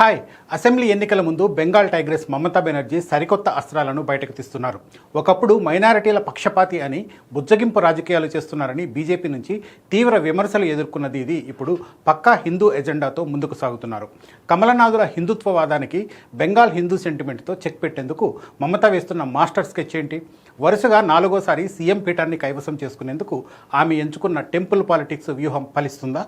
Hi. Assembly ఎన్నికల ముందు Bengal tigress Mamata Banerjee సరికొత్త అస్త్రాలను బయటకు తీస్తున్నారు. ఒకప్పుడు మైనారిటీల పక్షపాతి అని బుజ్జగింపు రాజకీయాలు చేస్తున్నారని బీజేపీ నుంచి తీవ్ర విమర్శలు ఎదుర్కొన్నది. ఇది ఇప్పుడు పక్కా హిందూ ఎజెండాతో ముందుకు సాగుతున్నారు. కమలనాథుల హిందుత్వవాదానికి బెంగాల్ హిందూ సెంటిమెంట్తో చెక్ పెట్టేందుకు మమతా వేస్తున్న మాస్టర్ స్కెచ్ ఏంటి? వరుసగా 4వసారి సీఎం పీఠాన్ని కైవసం చేసుకునేందుకు ఆమె ఎంచుకున్న టెంపుల్ పాలిటిక్స్ వ్యూహం ఫలిస్తుందా?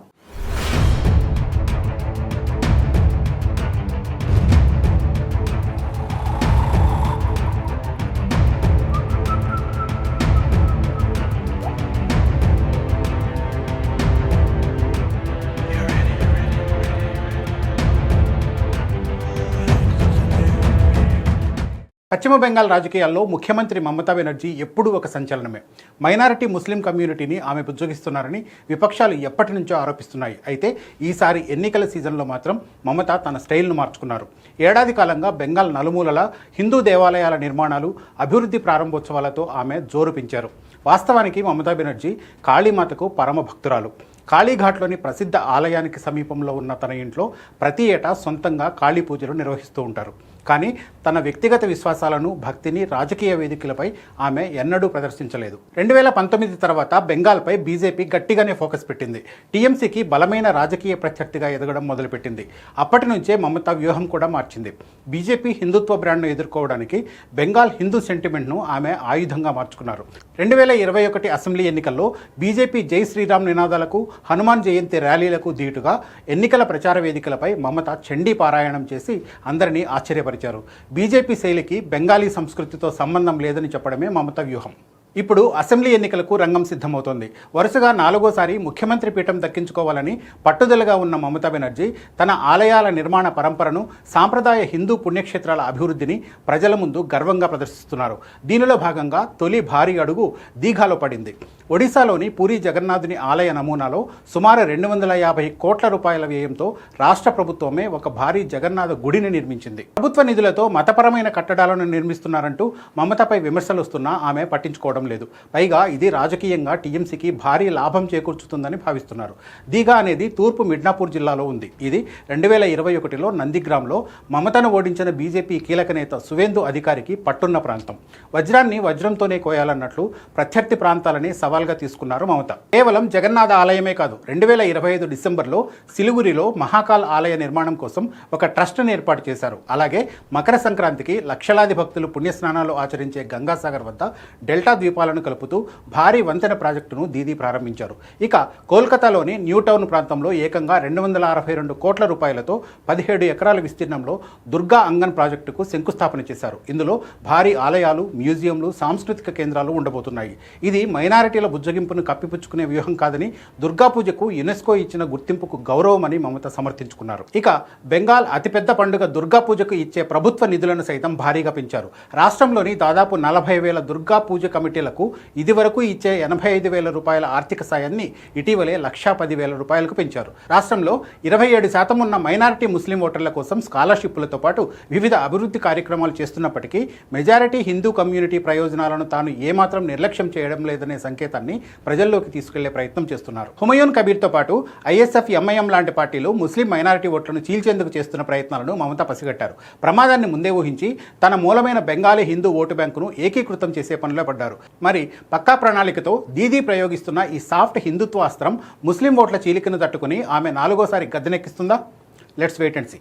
పశ్చిమ బెంగాల్ రాజకీయాల్లో ముఖ్యమంత్రి మమతా బెనర్జీ ఎప్పుడూ ఒక సంచలనమే. మైనారిటీ ముస్లిం కమ్యూనిటీని ఆమె బుజ్జగిస్తున్నారని విపక్షాలు ఎప్పటి నుంచో ఆరోపిస్తున్నాయి. అయితే ఈసారి ఎన్నికల సీజన్లో మాత్రం మమత తన స్టైల్ను మార్చుకున్నారు. ఏడాది కాలంగా బెంగాల్ నలుమూలల హిందూ దేవాలయాల నిర్మాణాలు, అభివృద్ధి ప్రారంభోత్సవాలతో ఆమె జోరు పెంచారు. వాస్తవానికి మమతా బెనర్జీ కాళీమాతకు పరమ భక్తురాలు. కాళీఘాట్లోని ప్రసిద్ధ ఆలయానికి సమీపంలో ఉన్న తన ఇంట్లో ప్రతి ఏటా సొంతంగా కాళీ పూజలు నిర్వహిస్తూ ఉంటారు. కానీ తన వ్యక్తిగత విశ్వాసాలను, భక్తిని రాజకీయ వేదికలపై ఆమె ఎన్నడూ ప్రదర్శించలేదు. 2019 తర్వాత బెంగాల్పై బీజేపీ గట్టిగానే ఫోకస్ పెట్టింది. టీఎంసీకి బలమైన రాజకీయ ప్రత్యర్థిగా ఎదగడం మొదలుపెట్టింది. అప్పటి నుంచే మమతా వ్యూహం కూడా మార్చింది. బీజేపీ హిందుత్వ బ్రాండ్ను ఎదుర్కోవడానికి బెంగాల్ హిందూ సెంటిమెంట్ను ఆమె ఆయుధంగా మార్చుకున్నారు. 2021 అసెంబ్లీ ఎన్నికల్లో బీజేపీ జై శ్రీరామ్ నినాదాలకు, హనుమాన్ జయంతి ర్యాలీలకు ధీటుగా ఎన్నికల ప్రచార వేదికలపై మమత చండీ పారాయణం చేసి అందరినీ ఆశ్చర్యపరిచారు. బీజేపీ శైలికి బెంగాలీ సంస్కృతితో సంబంధం లేదని చెప్పడమే మమత వ్యూహం. ఇప్పుడు అసెంబ్లీ ఎన్నికలకు రంగం సిద్ధమవుతోంది. వరుసగా 4వసారి ముఖ్యమంత్రి పీఠం దక్కించుకోవాలని పట్టుదలగా ఉన్న మమతా బెనర్జీ తన ఆలయాల నిర్మాణ పరంపరను, సాంప్రదాయ హిందూ పుణ్యక్షేత్రాల అభివృద్ధిని ప్రజల ముందు గర్వంగా ప్రదర్శిస్తున్నారు. దీనిలో భాగంగా తొలి భారీ అడుగు దీఘాలో పడింది. ఒడిశాలోని పూరీ జగన్నాథుని ఆలయ నమూనాలో సుమారు 250 కోట్ల రూపాయల వ్యయంతో రాష్ట్ర ప్రభుత్వమే ఒక భారీ జగన్నాథ గుడిని నిర్మించింది. ప్రభుత్వ నిధులతో మతపరమైన కట్టడాలను నిర్మిస్తున్నారంటూ మమతపై విమర్శలు వస్తున్నా ఆమె పట్టించుకోవడం లేదు. పైగా ఇది రాజకీయంగా టీఎంసీకి భారీ లాభం చేకూర్చుతుందని భావిస్తున్నారు. దీఘా అనేది తూర్పు మిడ్నాపూర్ జిల్లాలో ఉంది. ఇది 2021లో నందిగ్రామ్లో మమతను ఓడించిన బీజేపీ కీలక నేత సువేందు అధికారికి పట్టున్న ప్రాంతం. వజ్రాన్ని వజ్రంతోనే కోయాలన్నట్లు ప్రత్యర్థి ప్రాంతాలని సవాల్గా తీసుకున్నారు మమత. కేవలం జగన్నాథ ఆలయమే కాదు, 2025 డిసెంబర్లో సిలిగురిలో మహాకాల్ ఆలయ నిర్మాణం కోసం ఒక ట్రస్ట్ను ఏర్పాటు చేశారు. అలాగే మకర సంక్రాంతికి లక్షలాది భక్తులు పుణ్యస్నానాలు ఆచరించే గంగాసాగర్ వద్ద డెల్టా ద్వీపాలను కలుపుతూ భారీ వంతెన ప్రాజెక్టును దీదీ ప్రారంభించారు. ఇక కోల్కతాలోని న్యూ టౌన్ ప్రాంతంలో ఏకంగా 262 కోట్ల రూపాయలతో 17 ఎకరాల విస్తీర్ణంలో దుర్గా అంగన్ ప్రాజెక్టుకు శంకుస్థాపన చేశారు. ఇందులో భారీ ఆలయాలు, మ్యూజియంలు, సాంస్కృతిక కేంద్రాలు ఉండబోతున్నాయి. ఇది మైనారిటీల బుజ్జగింపును కప్పిపుచ్చుకునే వ్యూహం కాదని, దుర్గా పూజకు యునెస్కో ఇచ్చిన గుర్తింపుకు గౌరవమని మమత సమర్థించుకున్నారు. ఇక బెంగాల్ అతిపెద్ద పండుగ దుర్గా పూజకు ఇచ్చే ప్రభుత్వ నిధులను సైతం భారీగా పెంచారు. రాష్ట్రంలోని దాదాపు 40,000 దుర్గా పూజ కమిటీలకు ఇదివరకు ఇచ్చే 85,000 రూపాయల ఆర్థిక సాయాన్ని ఇటీవలే 1,10,000 రూపాయలకు పెంచారు. రాష్ట్రంలో 27% ఉన్న మైనారిటీ ముస్లిం ఓటర్ల కోసం స్కాలర్షిప్లతో పాటు వివిధ అభివృద్ధి కార్యక్రమాలు చేస్తున్నప్పటికీ మెజారిటీ హిందూ కమ్యూనిటీ ప్రయోజనాలను తాను ఏమాత్రం నిర్లక్ష్యం చేయడం లేదనే సంకేతాన్ని ప్రజల్లోకి తీసుకెళ్లే ప్రయత్నం చేస్తున్నారు. హుమయూన్ కబీర్తో పాటు ఐఎస్ఎఫ్, ఎంఐఎం లాంటి పార్టీలు ముస్లిం మైనారిటీ ఓట్లను చీల్చేందుకు చేస్తున్న ప్రయత్నాలను మమత పసిగట్టారు. ప్రమాదాన్ని ముందే ఊహించి తన మూలమైన బెంగాలీ హిందూ ఓటు బ్యాంకును ఏకీకృతం చేసే పనిలో పడ్డారు. మరి పక్కా ప్రణాళికతో దీదీ ప్రయోగిస్తున్న ఈ సాఫ్ట్ హిందుత్వ అస్త్రం ముస్లిం ఓట్ల చీలికను తట్టుకుని ఆమె 4వసారి గద్దెనెక్కిస్తుందా? Let's wait and see.